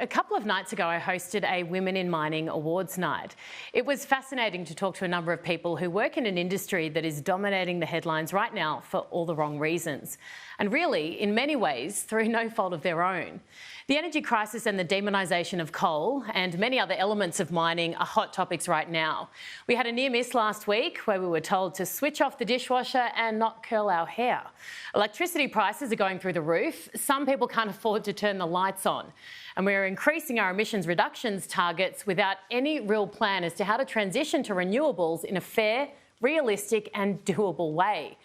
A couple of nights ago, I hosted a Women in Mining Awards night. It was fascinating to talk to a number of people who work in an industry that is dominating the headlines right now for all the wrong reasons. And really, in many ways, through no fault of their own. The energy crisis and the demonisation of coal and many other elements of mining are hot topics right now. We had a near miss last week where we were told to switch off the dishwasher and not curl our hair. Electricity prices are going through the roof. Some people can't afford to turn the lights on. And we're increasing our emissions reductions targets without any real plan as to how to transition to renewables in a fair, realistic and doable way.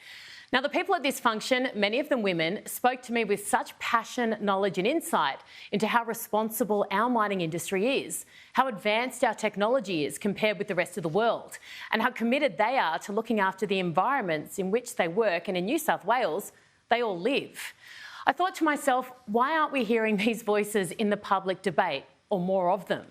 Now, the people at this function, many of them women, spoke to me with such passion, knowledge and insight into how responsible our mining industry is, how advanced our technology is compared with the rest of the world, and how committed they are to looking after the environments in which they work and in New South Wales, they all live. I thought to myself, why aren't we hearing these voices in the public debate, or more of them?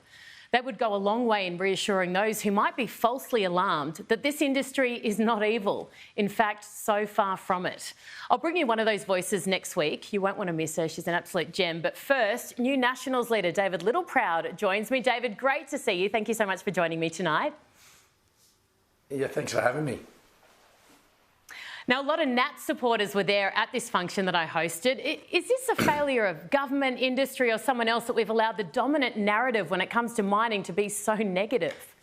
That would go a long way in reassuring those who might be falsely alarmed that this industry is not evil. In fact, so far from it. I'll bring you one of those voices next week. You won't want to miss her. She's an absolute gem. But first, New Nationals leader David Littleproud joins me. David, great to see you. Thank you so much for joining me tonight. Yeah, thanks for having me. Now, a lot of Nat supporters were there at this function that I hosted. Is this a failure of government, industry or someone else that we've allowed the dominant narrative when it comes to mining to be so negative?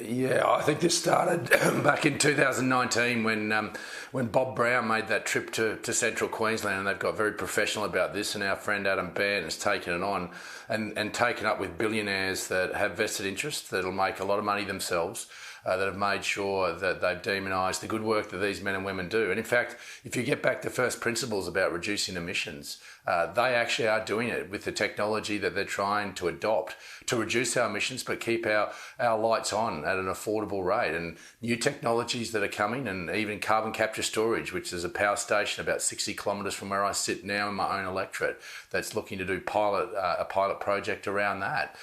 Yeah, I think this started back in 2019 when Bob Brown made that trip to central Queensland, and they've got very professional about this, and our friend Adam Bandt has taken it on and taken up with billionaires that have vested interests that'll make a lot of money themselves. That have made sure that they've demonised the good work that these men and women do. And in fact, if you get back to first principles about reducing emissions, they actually are doing it with the technology that they're trying to adopt to reduce our emissions but keep our lights on at an affordable rate. And new technologies that are coming, and even carbon capture storage, which is a power station about 60 kilometres from where I sit now in my own electorate that's looking to do a pilot project around that.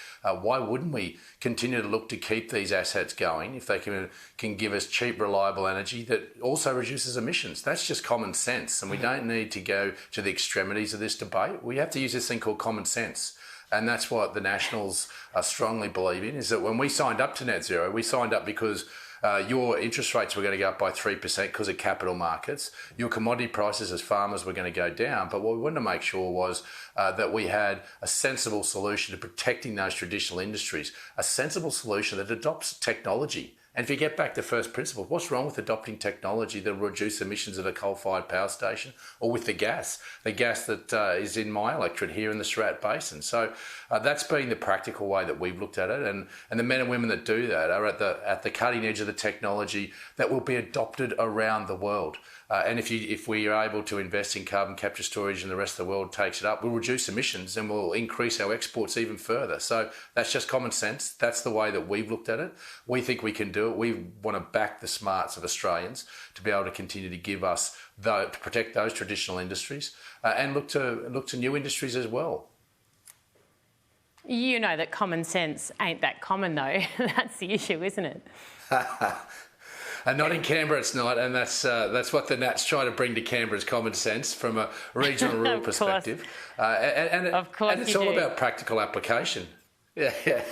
Why wouldn't we continue to look to keep these assets going if they can give us cheap, reliable energy that also reduces emissions? That's just common sense, and we don't need to go to the extremities of this debate. We have to use this thing called common sense. And that's what the Nationals strongly believe in, is that when we signed up to net zero, we signed up because your interest rates were going to go up by 3% because of capital markets. Your commodity prices as farmers were going to go down. But what we wanted to make sure was that we had a sensible solution to protecting those traditional industries, a sensible solution that adopts technology. And if you get back to first principles, what's wrong with adopting technology that will reduce emissions at a coal-fired power station, or with the gas that is in my electorate here in the Surat Basin? So that's been the practical way that we've looked at it, and the men and women that do that are at the cutting edge of the technology that will be adopted around the world. And if we are able to invest in carbon capture storage and the rest of the world takes it up, we'll reduce emissions and we'll increase our exports even further. So that's just common sense. That's the way that we've looked at it. We think we can do it. We want to back the smarts of Australians to be able to continue to give us, to protect those traditional industries and look to new industries as well. You know that common sense ain't that common though. That's the issue, isn't it? And not in Canberra, it's not, and that's what the Nats try to bring to Canberra's common sense from a regional rural perspective. And it's all about practical application. Yeah.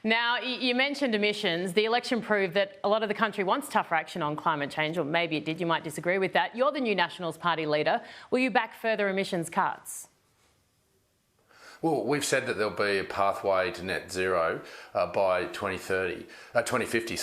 Now, you mentioned emissions. The election proved that a lot of the country wants tougher action on climate change, or maybe it did. You might disagree with that. You're the New Nationals Party leader. Will you back further emissions cuts? Well, we've said that there'll be a pathway to net zero by 2050,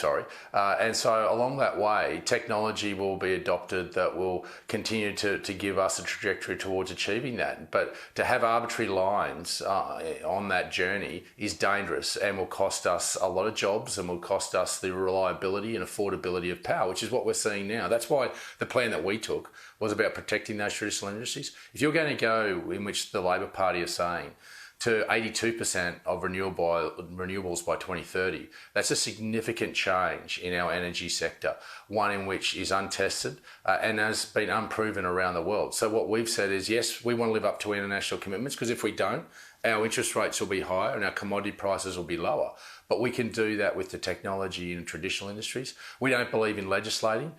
and so along that way, technology will be adopted that will continue to give us a trajectory towards achieving that. But to have arbitrary lines on that journey is dangerous and will cost us a lot of jobs and will cost us the reliability and affordability of power, which is what we're seeing now. That's why the plan that we took was about protecting those traditional industries. If you're going to go in which the Labor Party are saying to 82% of renewables by 2030, that's a significant change in our energy sector, one in which is untested and has been unproven around the world. So what we've said is, yes, we want to live up to international commitments, because if we don't, our interest rates will be higher and our commodity prices will be lower. But we can do that with the technology in traditional industries. We don't believe in legislating.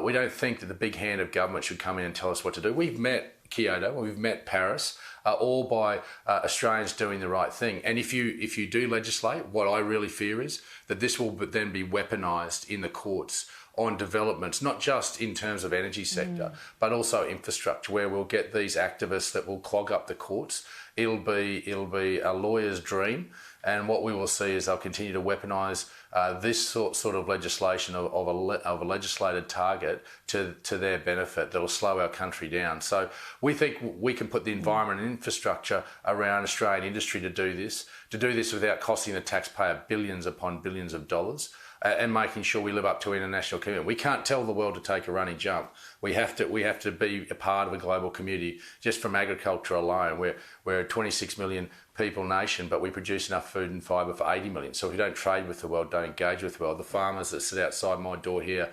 We don't think that the big hand of government should come in and tell us what to do. We've met Kyoto, we've met Paris, all by Australians doing the right thing. And if you do legislate, what I really fear is that this will then be weaponised in the courts on developments, not just in terms of energy sector, but also infrastructure, where we'll get these activists that will clog up the courts. It'll be a lawyer's dream, and what we will see is they'll continue to weaponise this sort of legislation of a legislated target to their benefit that will slow our country down. So we think we can put the environment and infrastructure around Australian industry to do this without costing the taxpayer billions upon billions of dollars, and making sure we live up to international commitment. We can't tell the world to take a running jump. We have to be a part of a global community. Just from agriculture alone, we're a 26 million people nation, but we produce enough food and fibre for 80 million. So if we don't trade with the world, don't engage with the world, the farmers that sit outside my door here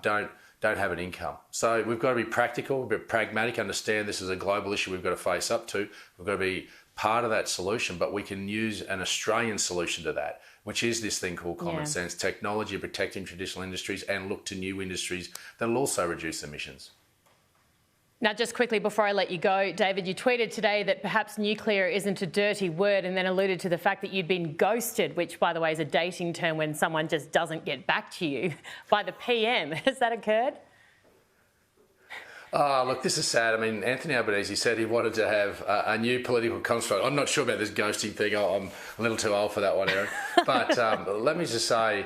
don't have an income. So we've got to be practical, a bit pragmatic, understand this is a global issue we've got to face up to. We've got to be part of that solution, but we can use an Australian solution to that, which is this thing called common sense technology, protecting traditional industries, and look to new industries that will also reduce emissions. Now, just quickly before I let you go, David, you tweeted today that perhaps nuclear isn't a dirty word, and then alluded to the fact that you'd been ghosted, which, by the way, is a dating term when someone just doesn't get back to you, by the PM. Has that occurred? Oh, look, this is sad. I mean, Anthony Albanese said he wanted to have a new political construct. I'm not sure about this ghosting thing. I'm a little too old for that one, Aaron. But let me just say,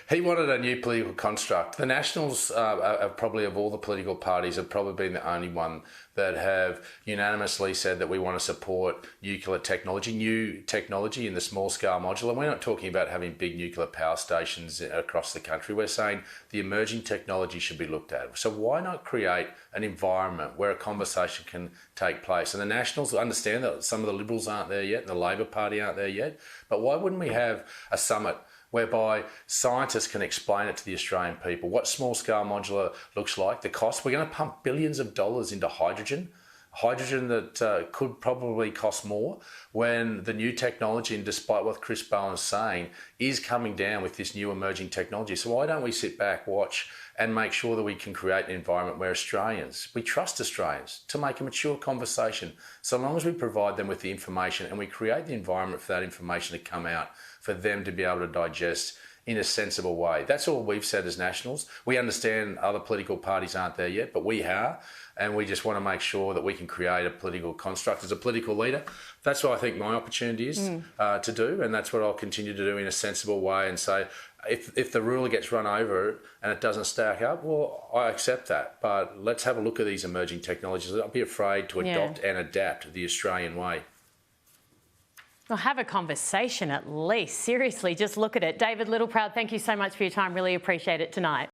he wanted a new political construct. The Nationals, probably of all the political parties, have probably been the only one that have unanimously said that we want to support nuclear technology, new technology in the small-scale modular. We're not talking about having big nuclear power stations across the country. We're saying the emerging technology should be looked at. So why not create an environment where a conversation can take place? And the Nationals understand that some of the Liberals aren't there yet, and the Labor Party aren't there yet. But why wouldn't we have a summit whereby scientists can explain it to the Australian people, what small-scale modular looks like, the cost? We're going to pump billions of dollars into hydrogen that could probably cost more, when the new technology, and despite what Chris Bowen is saying, is coming down with this new emerging technology. So why don't we sit back, watch, and make sure that we can create an environment where we trust Australians to make a mature conversation, so long as we provide them with the information and we create the environment for that information to come out, for them to be able to digest in a sensible way. That's all we've said as Nationals. We understand other political parties aren't there yet, but we are, and we just want to make sure that we can create a political construct. As a political leader, that's what I think my opportunity is to do, and that's what I'll continue to do in a sensible way, and say, if the ruler gets run over and it doesn't stack up, well, I accept that. But let's have a look at these emerging technologies. Don't be afraid to adopt and adapt the Australian way. Well, have a conversation at least. Seriously, just look at it. David Littleproud, thank you so much for your time. Really appreciate it tonight.